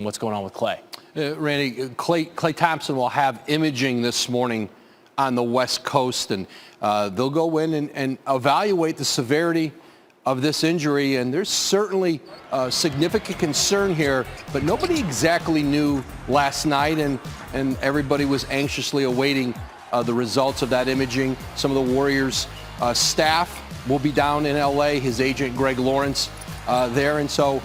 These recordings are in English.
What's going on with Klay? Randy, Klay Thompson will have imaging this morning on the West Coast, and they'll go in and evaluate the severity of this injury. And there's certainly significant concern here, but nobody exactly knew last night, and everybody was anxiously awaiting the results of that imaging. Some of the Warriors staff will be down in L.A., his agent Greg Lawrence there, and so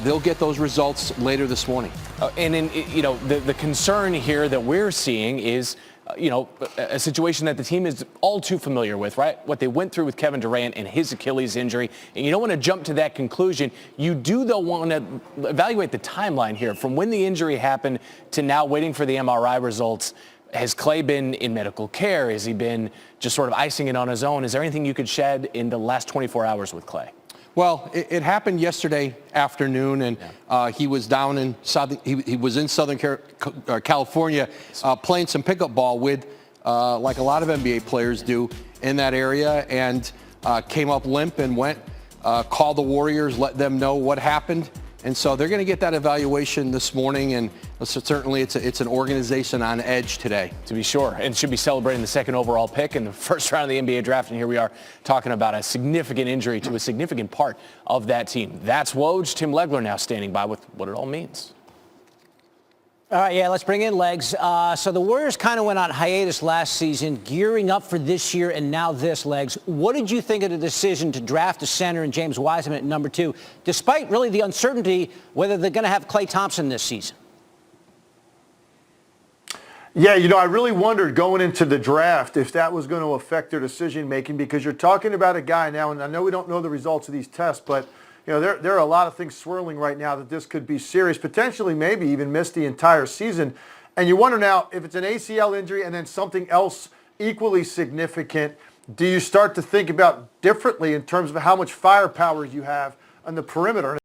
they'll get those results later this morning. And the concern here that we're seeing is, a situation that the team is all too familiar with, right? What they went through with Kevin Durant and his Achilles injury. And you don't want to jump to that conclusion. You do, though, want to evaluate the timeline here from when the injury happened to now waiting for the MRI results. Has Klay been in medical care? Has he been just sort of icing it on his own? Is there anything you could shed in the last 24 hours with Klay? Well, it happened yesterday afternoon, and he was down in he was in Southern California playing some pickup ball with, like a lot of NBA players do in that area, and came up limp and went, called the Warriors, let them know what happened. And so they're going to get that evaluation this morning, and certainly it's an organization on edge today. To be sure, and should be celebrating the second overall pick in the first round of the NBA draft, and here we are talking about a significant injury to a significant part of that team. That's Woj. Tim Legler now standing by with what it all means. All right, let's bring in Legs. So the Warriors kind of went on hiatus last season, gearing up for this year, and now this, Legs. What did you think of the decision to draft a center and James Wiseman at number 2, despite really the uncertainty whether they're going to have Klay Thompson this season? Yeah, I really wondered going into the draft if that was going to affect their decision-making, because you're talking about a guy now, and I know we don't know the results of these tests, but there are a lot of things swirling right now that this could be serious, potentially maybe even miss the entire season. And you wonder now, if it's an ACL injury and then something else equally significant, do you start to think about differently in terms of how much firepower you have on the perimeter?